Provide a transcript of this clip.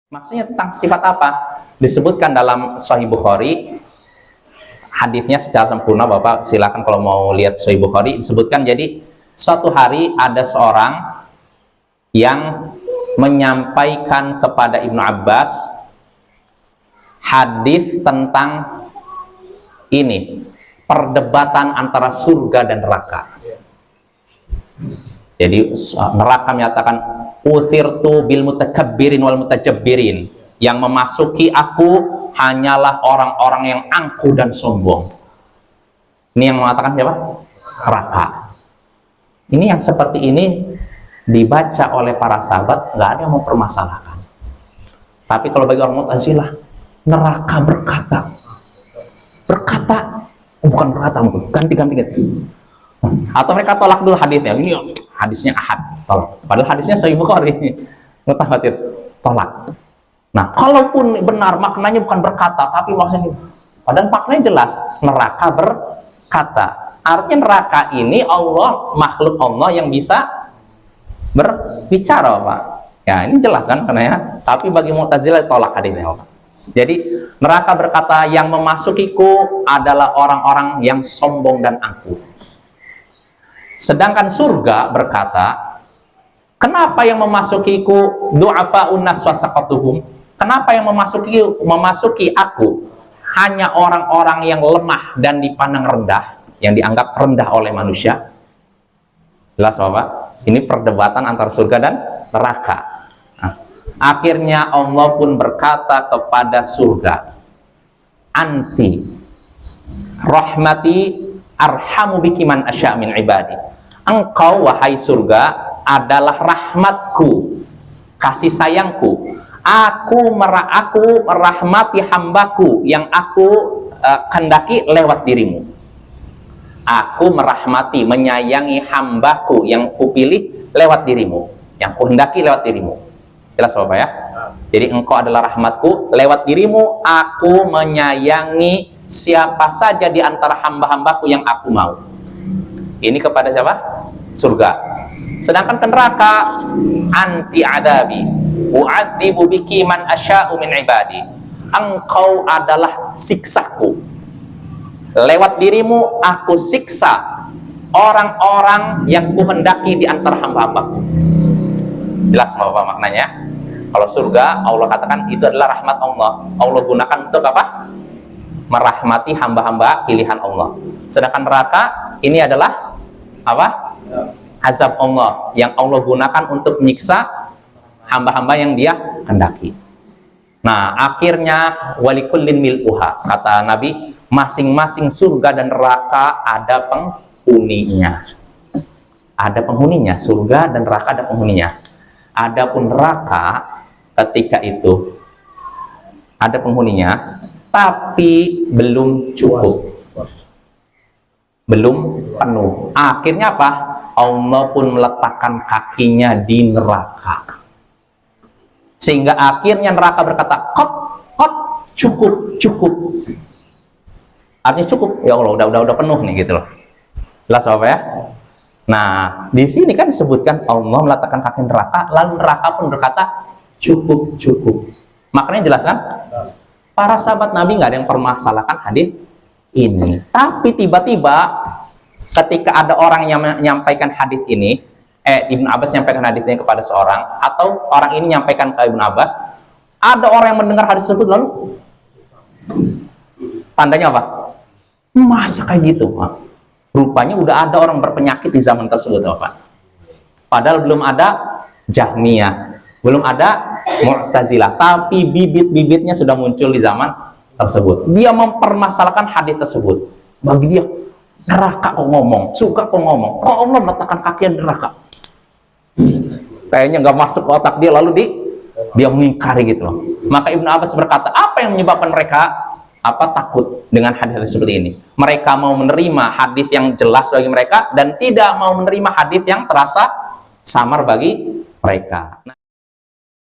Maksudnya tentang sifat apa? Disebutkan dalam Sahih Bukhari, hadisnya secara sempurna. Bapak silakan kalau mau lihat Sahih Bukhari. Disebutkan, jadi suatu hari ada seorang yang menyampaikan kepada Ibnu Abbas hadis tentang ini, perdebatan antara surga dan neraka. Jadi neraka menyatakan uthirtu bil mutakabbirin wal mutajabbirin, yang memasuki aku hanyalah orang-orang yang angkuh dan sombong. Ini yang mengatakan siapa? Neraka. Ini yang seperti ini dibaca oleh para sahabat, nggak ada yang mempermasalahkan. Tapi kalau bagi orang Mu'tazilah, neraka berkata, oh, bukan berkata, ganti. Atau mereka tolak dulu hadisnya. Ini hadisnya ahad, tolak. Padahal hadisnya Sahih Bukhari, mutawatir, tolak. Nah, kalaupun benar maknanya bukan berkata, tapi maksudnya, padahal maknanya jelas, neraka berkata. Artinya neraka ini Allah, makhluk Allah yang bisa berbicara, Pak. Ya, ini jelas kan karena. Tapi bagi Mu'tazilah tolak hadisnya, Pak. Jadi neraka berkata, yang memasukiku adalah orang-orang yang sombong dan angkuh. Sedangkan surga berkata, kenapa yang memasukiku du'afa'un nas wa saqatuhum? Kenapa yang memasuki aku hanya orang-orang yang lemah dan dipandang rendah, yang dianggap rendah oleh manusia? Jelas, Bapak? Ini perdebatan antara surga dan neraka. Nah, akhirnya Allah pun berkata kepada surga, anti rahmati arhamu biki man asya' min ibadi. Engkau, wahai surga, adalah rahmatku, kasih sayangku. Aku merahmati hambaku yang aku kehendaki lewat dirimu. Aku merahmati, menyayangi hambaku yang kupilih lewat dirimu, yang kuhendaki lewat dirimu. Jelas, Bapak ya? Jadi engkau adalah rahmatku, lewat dirimu aku menyayangi siapa saja di antara hamba-hambaku yang aku mau. Ini kepada siapa? Surga. Sedangkan ke neraka, anti adabi u'adzibu biki man asya'u min ibadi. Engkau adalah siksaku, lewat dirimu aku siksa orang-orang yang kuhendaki di antara hamba-hambaku. Jelas, Bapak, maknanya? Kalau surga, Allah katakan itu adalah rahmat Allah. Allah gunakan untuk apa? Merahmati hamba-hamba pilihan Allah. Sedangkan neraka ini adalah apa? Azab Allah, yang Allah gunakan untuk menyiksa hamba-hamba yang dia hendaki. Nah, akhirnya walikullin mil'uha, kata Nabi, masing-masing surga dan neraka ada penghuninya. Ada penghuninya, surga dan neraka ada penghuninya. Adapun neraka ketika itu ada penghuninya, tapi belum cukup, belum penuh. Akhirnya apa? Allah pun meletakkan kakinya di neraka, sehingga akhirnya neraka berkata, kot, cukup. Artinya cukup, ya Allah, udah penuh nih, gitu loh. Jelas, Bapak ya? Nah, di sini kan disebutkan Allah meletakkan kaki neraka, lalu neraka pun berkata, cukup. Maknanya jelas kan? Para sahabat Nabi nggak ada yang permasalahkan hadis ini. Tapi tiba-tiba ketika ada orang yang menyampaikan hadis ini, Ibnu Abbas menyampaikan hadis ini kepada seorang, atau orang ini menyampaikan ke Ibnu Abbas, ada orang yang mendengar hadis tersebut lalu tandanya apa? Masa kayak gitu? Rupanya udah ada orang berpenyakit di zaman tersebut, Bapak. Padahal belum ada Jahmiyah, belum ada Mu'tazilah, tapi bibit-bibitnya sudah muncul di zaman tersebut. Dia mempermasalahkan hadis tersebut. Bagi dia, neraka kok ngomong, surga kok ngomong, kok Allah meletakkan kaki di neraka? Kayaknya nggak masuk ke otak dia, lalu dia mengingkari gitu loh. Maka Ibnu Abbas berkata, apa yang menyebabkan mereka takut dengan hadis seperti ini? Mereka mau menerima hadis yang jelas bagi mereka dan tidak mau menerima hadis yang terasa samar bagi mereka.